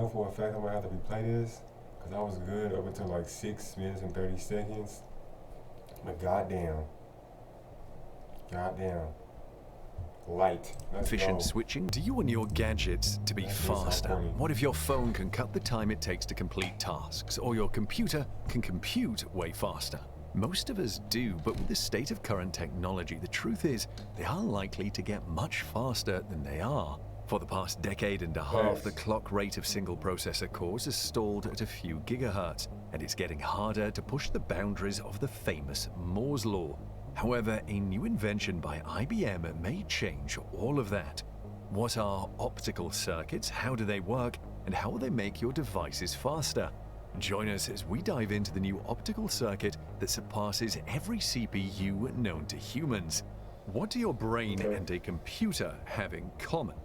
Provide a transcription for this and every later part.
know for a fact I'm gonna have to replay this because I was good up until like 6 minutes and 30 seconds. But goddamn, light. Efficient switching. Do you want your gadgets to be faster? What if your phone can cut the time it takes to complete tasks, or your computer can compute way faster? Most of us do, but with the state of current technology, the truth is they are likely to get much faster than they are. For the past decade and a half, the clock rate of single processor cores has stalled at a few gigahertz, and it's getting harder to push the boundaries of the famous Moore's Law. However, a new invention by IBM may change all of that. What are optical circuits, how do they work, and how will they make your devices faster? Join us as we dive into the new optical circuit that surpasses every CPU known to humans. What do your brain and a computer have in common?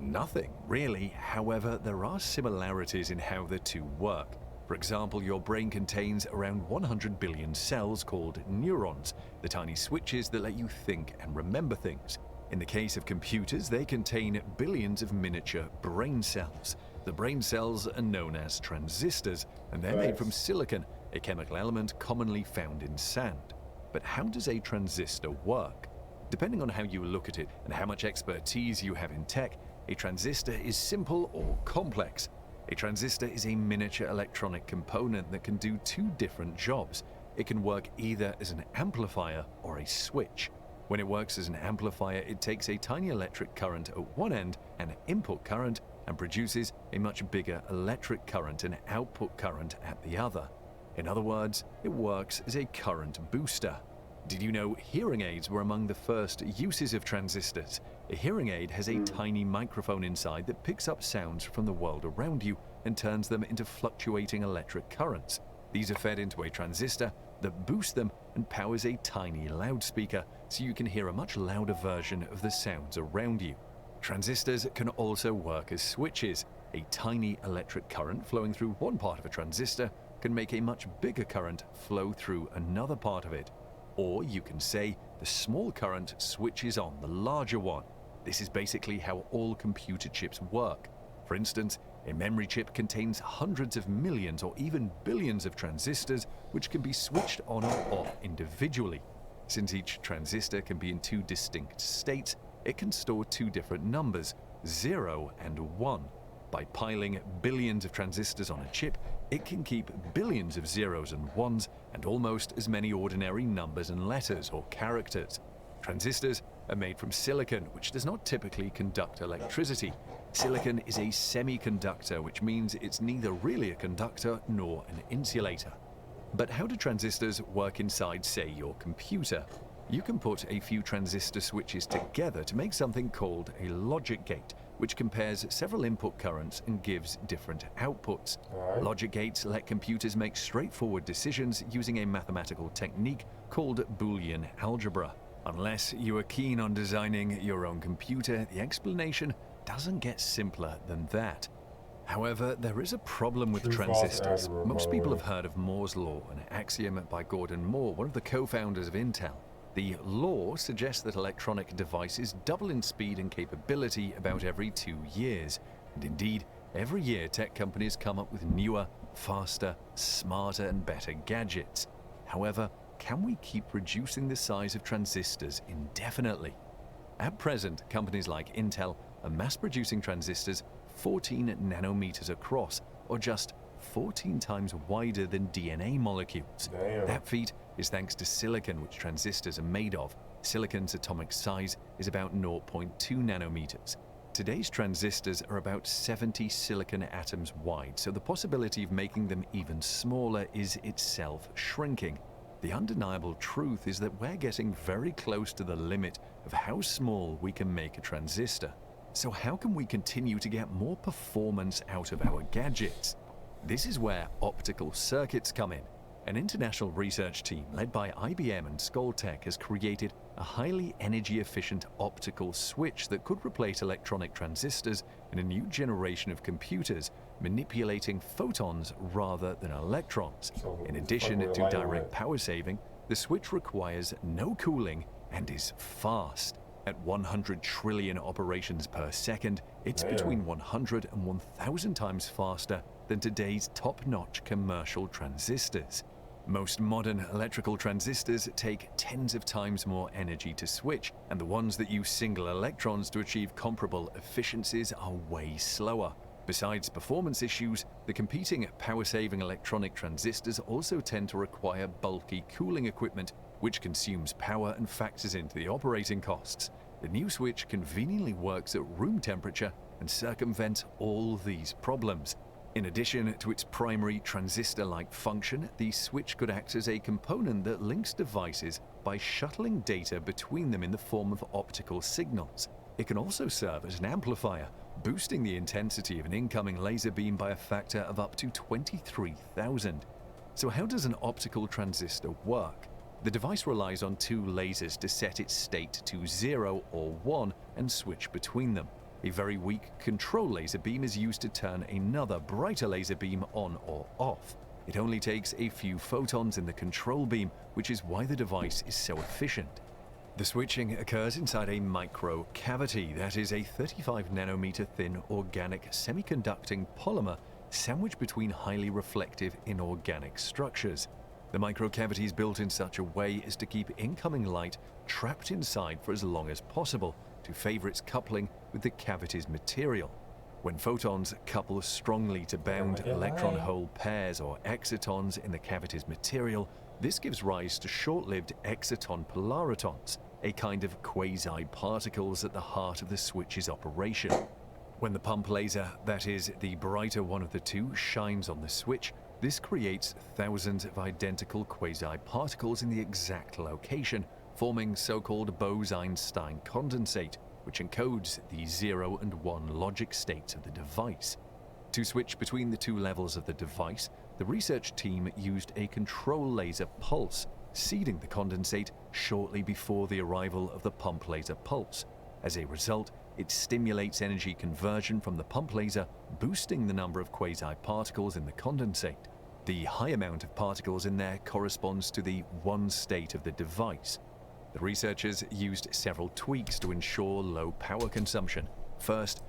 Nothing, really. However, there are similarities in how the two work. For example, your brain contains around 100 billion cells called neurons, the tiny switches that let you think and remember things. In the case of computers, they contain billions of miniature brain cells. The brain cells are known as transistors, and they're made from silicon, a chemical element commonly found in sand. But how does a transistor work? Depending on how you look at it and how much expertise you have in tech, a transistor is simple or complex. A transistor is a miniature electronic component that can do two different jobs. It can work either as an amplifier or a switch. When it works as an amplifier, it takes a tiny electric current at one end, an input current, and produces a much bigger electric current and output current at the other. In other words, it works as a current booster. Did you know hearing aids were among the first uses of transistors? A hearing aid has a tiny microphone inside that picks up sounds from the world around you and turns them into fluctuating electric currents. These are fed into a transistor that boosts them and powers a tiny loudspeaker, so you can hear a much louder version of the sounds around you. Transistors can also work as switches. A tiny electric current flowing through one part of a transistor can make a much bigger current flow through another part of it. Or you can say the small current switches on the larger one. This is basically how all computer chips work. For instance, a memory chip contains hundreds of millions or even billions of transistors which can be switched on or off individually. Since each transistor can be in two distinct states, it can store two different numbers, 0 and 1. By piling billions of transistors on a chip, it can keep billions of zeros and ones and almost as many ordinary numbers and letters or characters. Transistors are made from silicon, which does not typically conduct electricity. Silicon is a semiconductor, which means it's neither really a conductor nor an insulator. But how do transistors work inside, say, your computer? You can put a few transistor switches together to make something called a logic gate, which compares several input currents and gives different outputs. Logic gates let computers make straightforward decisions using a mathematical technique called Boolean algebra. Unless you are keen on designing your own computer, the explanation doesn't get simpler than that. However, there is a problem with transistors. Most people have heard of Moore's Law, an axiom by Gordon Moore, one of the co-founders of Intel. The law suggests that electronic devices double in speed and capability about every 2 years. And indeed, every year tech companies come up with newer, faster, smarter and better gadgets. However, can we keep reducing the size of transistors indefinitely? At present, companies like Intel are mass-producing transistors 14 nanometers across, or just 14 times wider than DNA molecules. That feat is thanks to silicon, which transistors are made of. Silicon's atomic size is about 0.2 nanometers. Today's transistors are about 70 silicon atoms wide, so the possibility of making them even smaller is itself shrinking. The undeniable truth is that we're getting very close to the limit of how small we can make a transistor. So how can we continue to get more performance out of our gadgets? This is where optical circuits come in. An international research team led by IBM and Skoltech has created a highly energy-efficient optical switch that could replace electronic transistors in a new generation of computers, manipulating photons rather than electrons. In addition to direct power saving, the switch requires no cooling and is fast. At 100 trillion operations per second, it's Damn. between 100 and 1,000 times faster than today's top-notch commercial transistors. Most modern electrical transistors take tens of times more energy to switch, and the ones that use single electrons to achieve comparable efficiencies are way slower. Besides performance issues, the competing power-saving electronic transistors also tend to require bulky cooling equipment, which consumes power and factors into the operating costs. The new switch conveniently works at room temperature and circumvents all these problems. In addition to its primary transistor-like function, the switch could act as a component that links devices by shuttling data between them in the form of optical signals. It can also serve as an amplifier, boosting the intensity of an incoming laser beam by a factor of up to 23,000. So how does an optical transistor work? The device relies on two lasers to set its state to 0 or 1 and switch between them. A very weak control laser beam is used to turn another brighter laser beam on or off. It only takes a few photons in the control beam, which is why the device is so efficient. The switching occurs inside a micro cavity that is a 35 nanometer thin organic semiconducting polymer sandwiched between highly reflective inorganic structures. The microcavity is built in such a way as to keep incoming light trapped inside for as long as possible to favor its coupling with the cavity's material. When photons couple strongly to bound electron hole pairs or excitons in the cavity's material, this gives rise to short-lived exciton polaritons, a kind of quasi-particles at the heart of the switch's operation. When the pump laser, that is, the brighter one of the two, shines on the switch, this creates thousands of identical quasi-particles in the exact location, forming so-called Bose-Einstein condensate, which encodes the 0 and 1 logic states of the device. To switch between the two levels of the device, the research team used a control laser pulse, seeding the condensate shortly before the arrival of the pump laser pulse. As a result, it stimulates energy conversion from the pump laser, boosting the number of quasi-particles in the condensate. The high amount of particles in there corresponds to the 1 state of the device. The researchers used several tweaks to ensure low power consumption. First,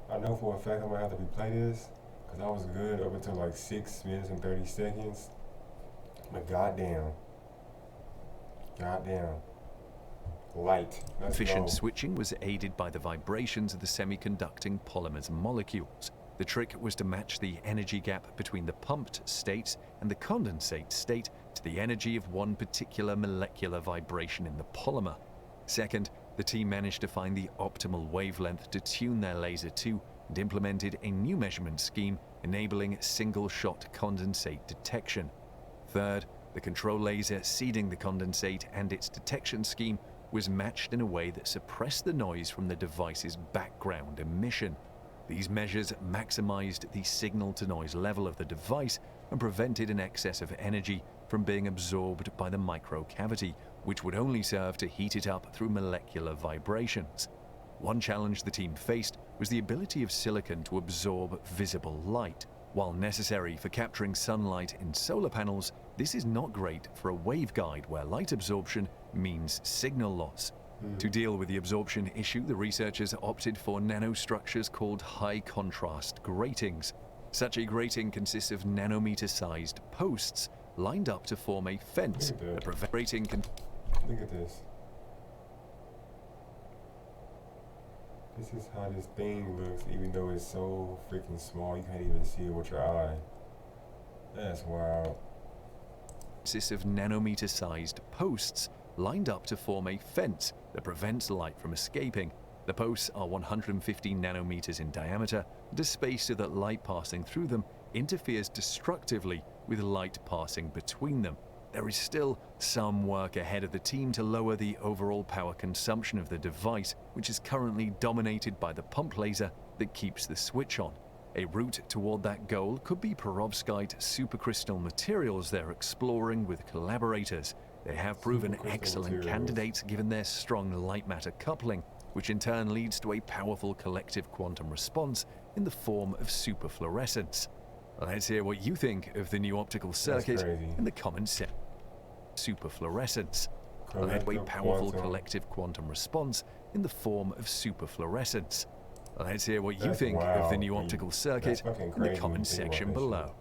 I know for a fact I'm gonna have to replay this, because I was good up until like 6 minutes and 30 seconds. But goddamn. Light. Efficient switching was aided by the vibrations of the semiconducting polymer's molecules. The trick was to match the energy gap between the pumped states and the condensate state to the energy of one particular molecular vibration in the polymer. Second, the team managed to find the optimal wavelength to tune their laser to and implemented a new measurement scheme enabling single-shot condensate detection. Third, the control laser seeding the condensate and its detection scheme was matched in a way that suppressed the noise from the device's background emission. These measures maximized the signal-to-noise level of the device and prevented an excess of energy from being absorbed by the microcavity, which would only serve to heat it up through molecular vibrations. One challenge the team faced was the ability of silicon to absorb visible light. While necessary for capturing sunlight in solar panels, this is not great for a waveguide where light absorption means signal loss. To deal with the absorption issue, the researchers opted for nanostructures called high-contrast gratings. Such a grating consists of nanometer-sized posts lined up to form a fence that prevents grating. Look at this. This is how this thing looks, even though it's so freaking small, you can't even see it with your eye. That's wild. Consists of nanometer-sized posts lined up to form a fence that prevents light from escaping. The posts are 150 nanometers in diameter and are spaced so that light passing through them interferes destructively with light passing between them. There is still some work ahead of the team to lower the overall power consumption of the device, which is currently dominated by the pump laser that keeps the switch on. A route toward that goal could be perovskite supercrystal materials they're exploring with collaborators. They have proven excellent candidates given their strong light matter coupling, which in turn leads to a powerful collective quantum response in the form of superfluorescence. Let's hear what you think of the new optical circuit in the comments section. Superfluorescence led to a powerful collective quantum response in the form of superfluorescence. Let's hear what you That's think of the wild, new dude. optical That's circuit fucking in the crazy when you comments think about section this shit. below.